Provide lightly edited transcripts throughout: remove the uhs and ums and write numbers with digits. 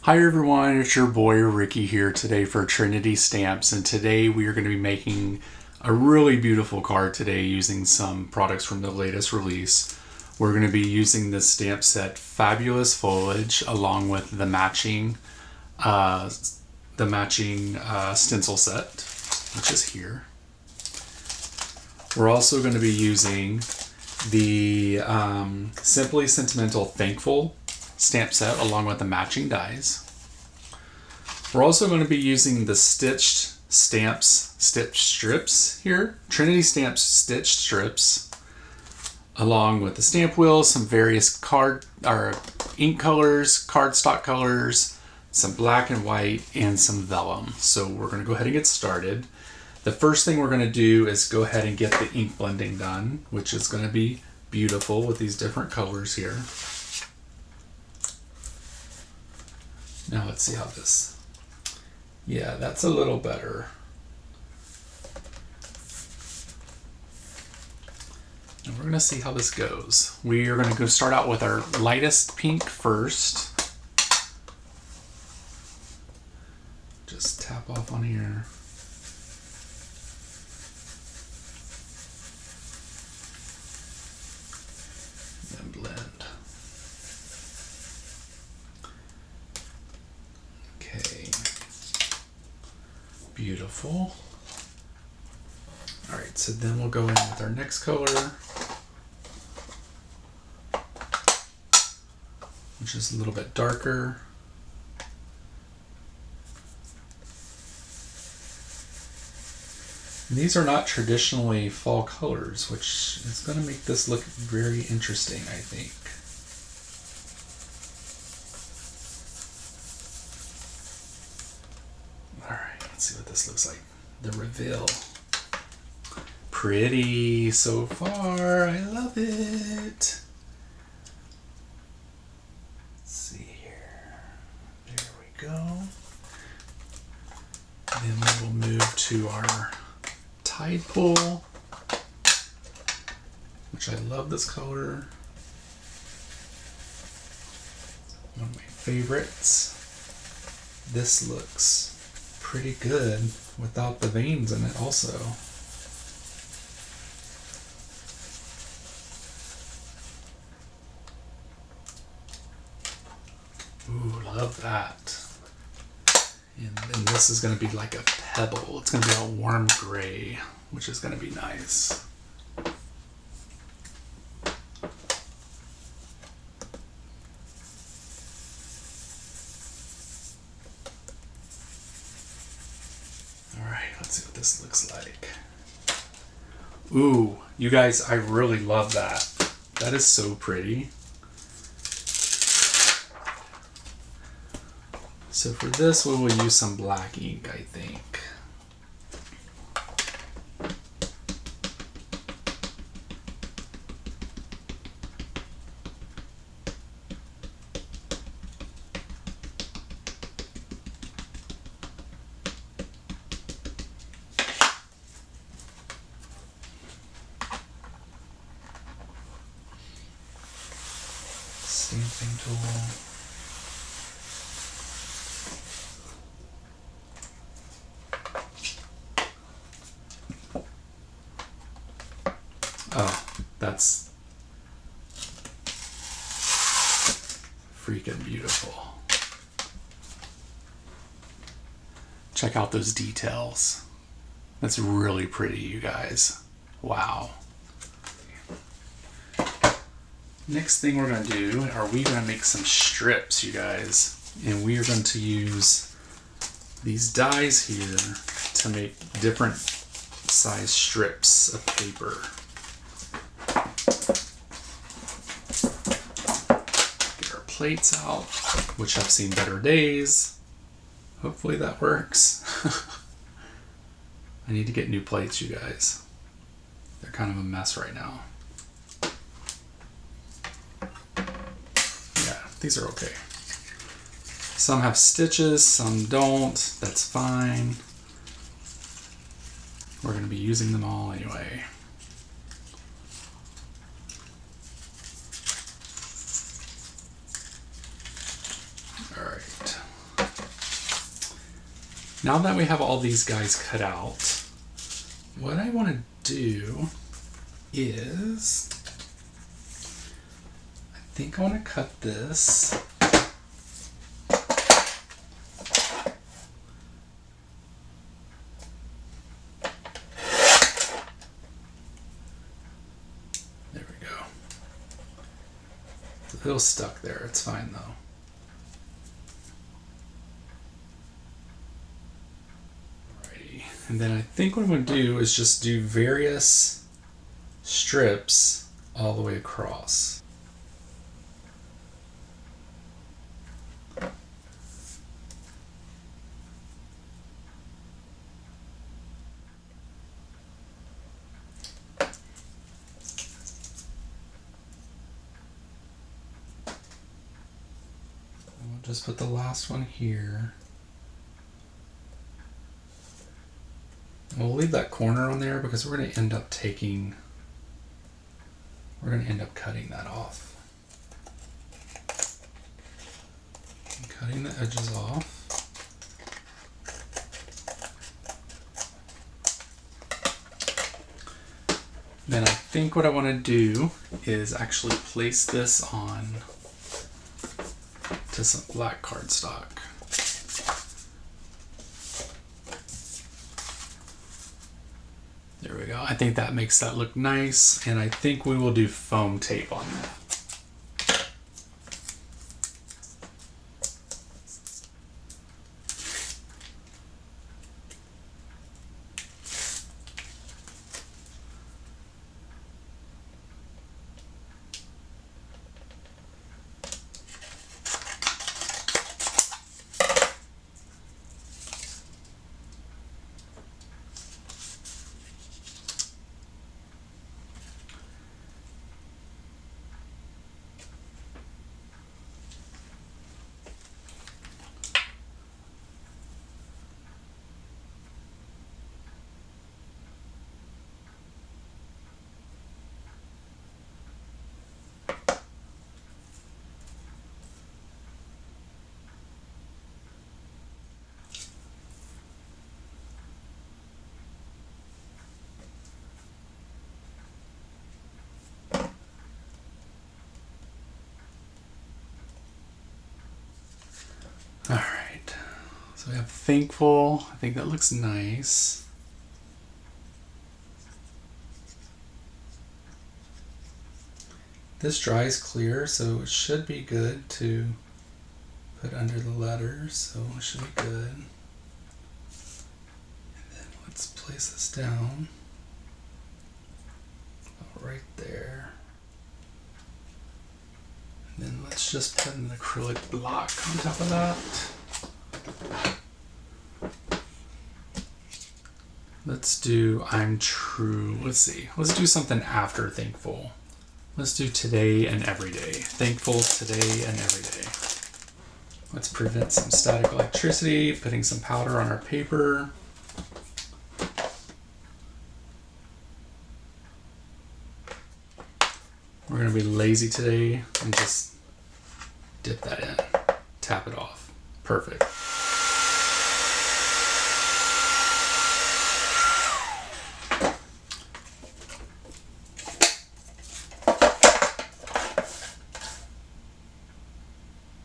Hi everyone, it's your boy Ricky here today for Trinity Stamps, and today we are going to be making a really beautiful card today using some products from the latest release. We're going to be using this stamp set Fabulous Foliage along with the matching stencil set, which is here. We're also going to be using the Simply Sentimental Thankful stamp set along with the matching dies. We're also going to be using the stitched strips here, Trinity Stamps stitched strips, along with the stamp wheel, some various ink colors, cardstock colors, some black and white, and some vellum. So we're going to go ahead and get started. The first thing we're going to do is go ahead and get the ink blending done, which is going to be beautiful with these different colors here. Now let's see how this, yeah, that's a little better. And we're gonna see how this goes. We are gonna go start out with our lightest pink first. Just tap off on here. And blend. Beautiful. All right, so then we'll go in with our next color, which is a little bit darker. And these are not traditionally fall colors, which is going to make this look very interesting, I think. Let's see what this looks like. The reveal. Pretty so far. I love it. Let's see here. There we go. Then we will move to our Tide Pool, which I love this color. One of my favorites. This looks pretty good without the veins in it also. Ooh, love that. And then this is going to be like a pebble. It's going to be a warm gray, which is going to be nice. Let's see what this looks like. Ooh, you guys, I really love that. That is so pretty. So for this, we will use some black ink, I think. Stamping tool. Oh, that's freaking beautiful. Check out those details. That's really pretty, you guys. Wow. Next thing we're going to do are we going to make some strips, you guys. And we are going to use these dies here to make different size strips of paper. Get our plates out, which I've seen better days. Hopefully that works. I need to get new plates, you guys. They're kind of a mess right now. These are okay. Some have stitches, some don't. That's fine. We're going to be using them all anyway. All right. Now that we have all these guys cut out, what I want to do is, I think I want to cut this. There we go. It's a little stuck there. It's fine though. And then I think what I'm going to do is just do various strips all the way across. We'll just put the last one here. We'll leave that corner on there because we're going to end up cutting that off. Cutting the edges off. Then I think what I want to do is actually place this on to some black cardstock. There we go. I think that makes that look nice, and I think we will do foam tape on that. All right, so we have thankful. I think that looks nice. This dries clear, so it should be good to put under the letters, so it should be good. And then let's place this down right there. And then let's just put an acrylic block on top of that. Let's do I'm True. Let's see. Let's do something after thankful. Let's do today and every day. Thankful today and every day. Let's prevent some static electricity, putting some powder on our paper. We're going to be lazy today and just dip that in, tap it off. Perfect.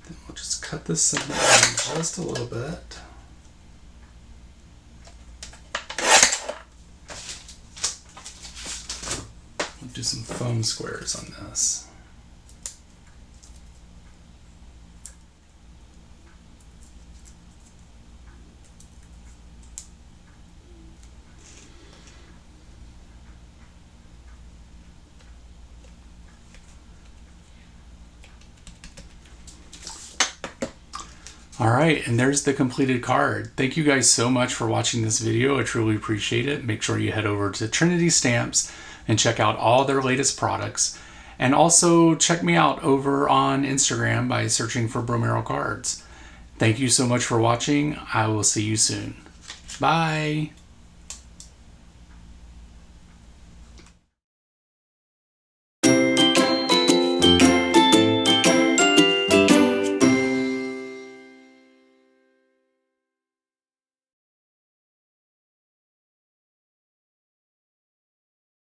Then we'll just cut this segment in just a little bit. Do some foam squares on this. All right, and there's the completed card. Thank you guys so much for watching this video. I truly appreciate it. Make sure you head over to Trinity Stamps and check out all their latest products. And also check me out over on Instagram by searching for Bromero Cards. Thank you so much for watching. I will see you soon. Bye.